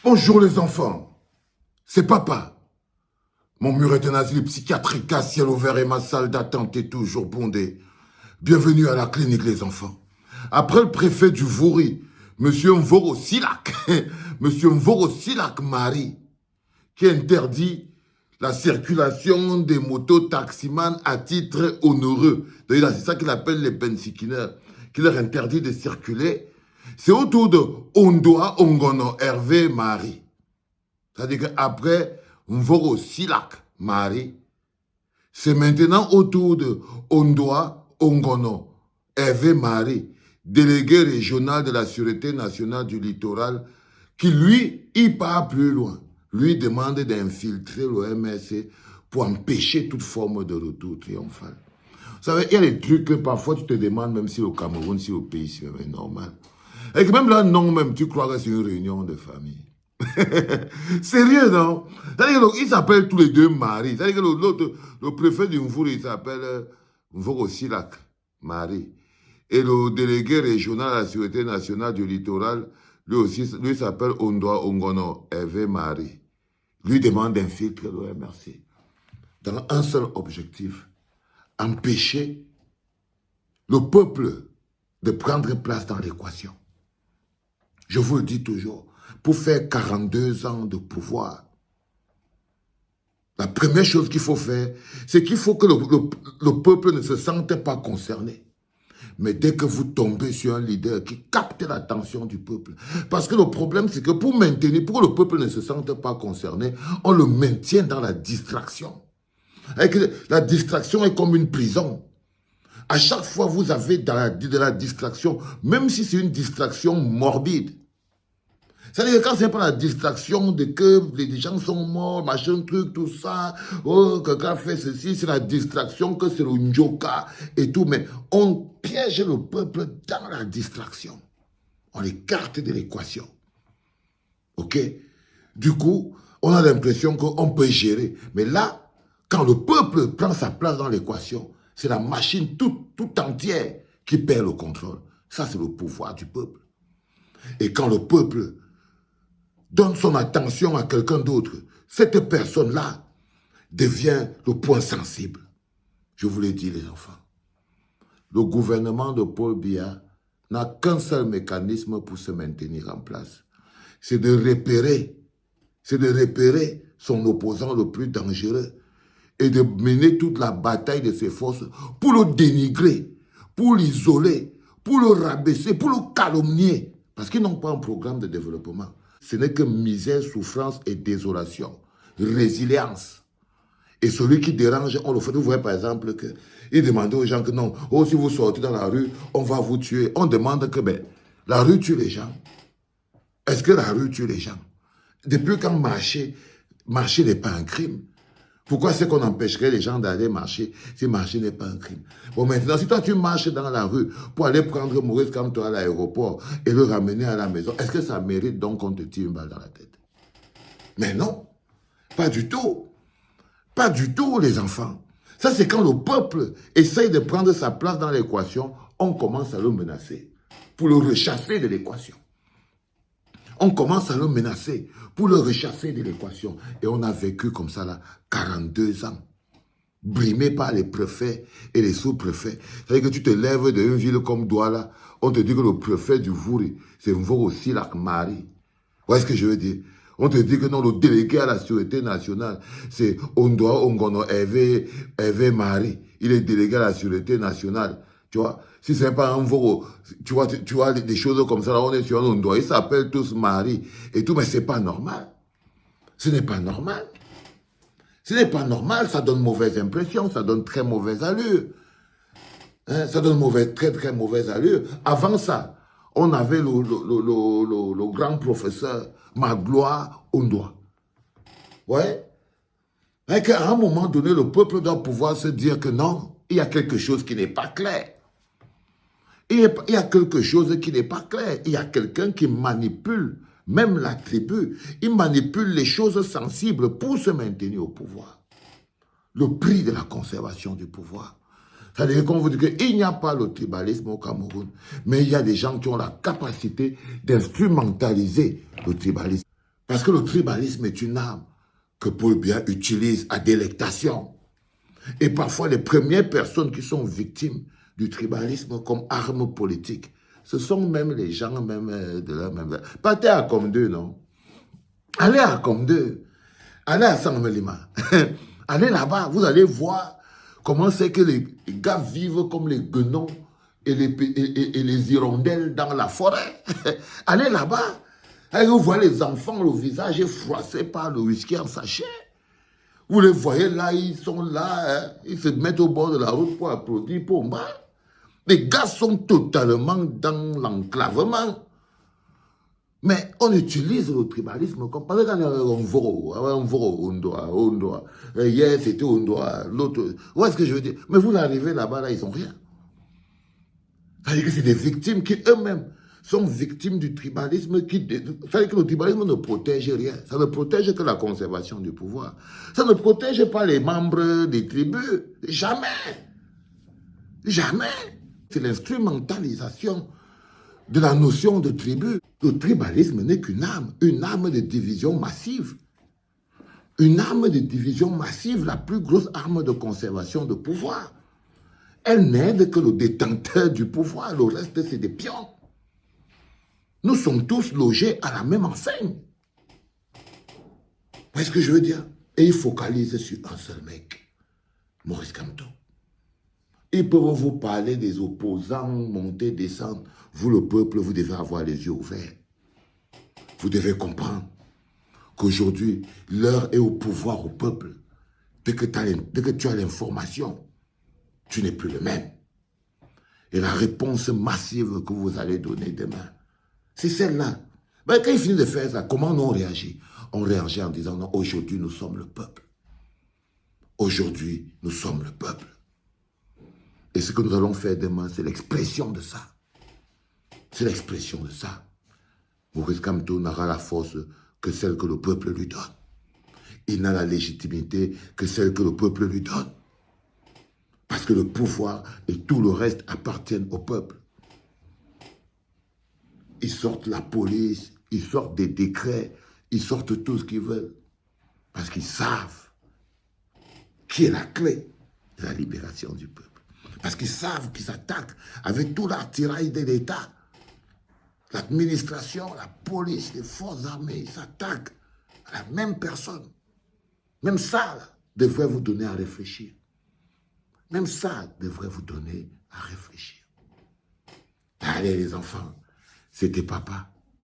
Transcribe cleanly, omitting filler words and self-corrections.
Bonjour les enfants, c'est papa. Mon mur est un asile psychiatrique à ciel ouvert et ma salle d'attente est toujours bondée. Bienvenue à la clinique les enfants. Après le préfet du Vouri, Monsieur Mvoro Silak, Monsieur Mvoro Silak Marie, qui interdit la circulation des motos taximans à titre onéreux. D'ailleurs, c'est ça qu'il appelle les bensikineurs, qui leur interdit de circuler. C'est autour de Ondoa Ongono Hervé Marie. C'est-à-dire qu'après Mvoro Silak Marie, c'est maintenant autour de Ondoa Ongono Hervé Marie, délégué régional de la Sûreté nationale du littoral, qui lui, il part plus loin. Lui demande d'infiltrer l'OMS pour empêcher toute forme de retour triomphal. Vous savez, il y a des trucs que parfois tu te demandes, même si au Cameroun, si au pays, c'est normal. Et que même là, non, même, tu crois que c'est une réunion de famille. Sérieux, non? C'est-à-dire qu'ils s'appellent tous les deux Marie. C'est-à-dire que l'autre, le préfet du Mvouri, il s'appelle Mvoro Silak Marie. Et le délégué régional à la Sûreté nationale du littoral, lui aussi, lui s'appelle Ondoa Ongono Hervé Marie. Lui demande d'infiltrer l'OMRC dans un seul objectif, empêcher le peuple de prendre place dans l'équation. Je vous le dis toujours, pour faire 42 ans de pouvoir, la première chose qu'il faut faire, c'est qu'il faut que le peuple ne se sente pas concerné. Mais dès que vous tombez sur un leader qui capte l'attention du peuple, parce que le problème, c'est que pour que le peuple ne se sente pas concerné, on le maintient dans la distraction. La distraction est comme une prison. À chaque fois, vous avez de la distraction, même si c'est une distraction morbide. C'est-à-dire que quand c'est pas la distraction de que les gens sont morts, machin, truc, tout ça, oh, quelqu'un fait ceci, c'est la distraction que c'est le njoka et tout, mais on piège le peuple dans la distraction. On l'écarte de l'équation. Ok? Du coup, on a l'impression qu'on peut gérer. Mais là, quand le peuple prend sa place dans l'équation, c'est la machine tout entière qui perd le contrôle. Ça, c'est le pouvoir du peuple. Et quand le peuple donne son attention à quelqu'un d'autre, cette personne-là devient le point sensible. Je vous l'ai dit, les enfants. Le gouvernement de Paul Biya n'a qu'un seul mécanisme pour se maintenir en place. C'est de repérer son opposant le plus dangereux et de mener toute la bataille de ses forces pour le dénigrer, pour l'isoler, pour le rabaisser, pour le calomnier. Parce qu'ils n'ont pas un programme de développement. Ce n'est que misère, souffrance et désolation. Résilience. Et celui qui dérange, on le fait. Vous voyez par exemple qu'il demandait aux gens que non, oh, si vous sortez dans la rue, on va vous tuer. On demande que la rue tue les gens. Est-ce que la rue tue les gens? Depuis quand marcher n'est pas un crime? Pourquoi c'est qu'on empêcherait les gens d'aller marcher si marcher n'est pas un crime? Bon, maintenant, si toi tu marches dans la rue pour aller prendre Maurice comme toi à l'aéroport et le ramener à la maison, est-ce que ça mérite donc qu'on te tire une balle dans la tête? Mais non, pas du tout. Pas du tout, les enfants. Ça, c'est quand le peuple essaye de prendre sa place dans l'équation, on commence à le menacer pour le rechasser de l'équation. On commence à le menacer pour le rechasser de l'équation. Et on a vécu comme ça, là, 42 ans. Brimé par les préfets et les sous-préfets. C'est-à-dire que tu te lèves d'une ville comme Douala, on te dit que le préfet du Vouri, c'est Mvoro Silak Marie. Vous voyez ce que je veux dire? On te dit que non, le délégué à la Sûreté nationale, c'est Ondoa Ongono Hervé Marie. Il est délégué à la Sûreté nationale. Tu vois, si c'est pas un Mvoro, tu vois des choses comme ça, là, on est sur un Ondoa. Ils s'appellent tous Marie et tout, mais c'est pas normal. Ce n'est pas normal. Ce n'est pas normal, ça donne mauvaise impression, ça donne très mauvaise allure. Hein, ça donne très mauvaise allure. Avant ça, on avait le grand professeur Magloire Ondoa. Ouais. Et qu'à un moment donné, le peuple doit pouvoir se dire que non, il y a quelque chose qui n'est pas clair. Il y a quelque chose qui n'est pas clair. Il y a quelqu'un qui manipule, même la tribu. Il manipule les choses sensibles pour se maintenir au pouvoir. Le prix de la conservation du pouvoir. C'est-à-dire qu'on vous dit qu'il n'y a pas le tribalisme au Cameroun, mais il y a des gens qui ont la capacité d'instrumentaliser le tribalisme. Parce que le tribalisme est une arme que Paul Biya utilise à délectation. Et parfois, les premières personnes qui sont victimes du tribalisme comme arme politique, ce sont même les gens même de la même... Partez à Comdeu, non? Allez à Comdeu. Allez à Sanmelima. Allez là-bas, vous allez voir comment c'est que les gars vivent comme les guenons et les hirondelles dans la forêt. Allez là-bas. Et vous voyez les enfants, le visage est froissé par le whisky en sachet. Vous les voyez là, ils sont là, hein, ils se mettent au bord de la route pour applaudir Pomba. Les gars sont totalement dans l'enclavement. Mais on utilise le tribalisme comme par exemple on doit. Hier c'était on doit, l'autre. Où est-ce que je veux dire? Mais vous arrivez là-bas, là, ils n'ont rien. C'est-à-dire que c'est des victimes qui eux-mêmes sont victimes du tribalisme. C'est-à-dire que le tribalisme ne protège rien. Ça ne protège que la conservation du pouvoir. Ça ne protège pas les membres des tribus. Jamais. Jamais. C'est l'instrumentalisation de la notion de tribu. Le tribalisme n'est qu'une arme de division massive. Une arme de division massive, la plus grosse arme de conservation de pouvoir. Elle n'aide que le détenteur du pouvoir, le reste c'est des pions. Nous sommes tous logés à la même enseigne. Vous voyez ce que je veux dire? Et ils focalisent sur un seul mec, Maurice Kamto. Ils peuvent vous parler des opposants, monter, descendre. Vous, le peuple, vous devez avoir les yeux ouverts. Vous devez comprendre qu'aujourd'hui, l'heure est au pouvoir au peuple. Dès que tu as l'information, tu n'es plus le même. Et la réponse massive que vous allez donner demain, c'est celle-là. Ben, quand ils finissent de faire ça, comment on réagit? On réagit en disant, non, aujourd'hui, nous sommes le peuple. Aujourd'hui, nous sommes le peuple. Et ce que nous allons faire demain, c'est l'expression de ça. C'est l'expression de ça. Maurice Kamto n'aura la force que celle que le peuple lui donne. Il n'a la légitimité que celle que le peuple lui donne. Parce que le pouvoir et tout le reste appartiennent au peuple. Ils sortent la police, ils sortent des décrets, ils sortent tout ce qu'ils veulent. Parce qu'ils savent qui est la clé de la libération du peuple. Parce qu'ils savent qu'ils s'attaquent avec tout l'artillerie de l'État. L'administration, la police, les forces armées, ils s'attaquent à la même personne. Même ça là, devrait vous donner à réfléchir. Même ça devrait vous donner à réfléchir. Allez les enfants, c'était papa.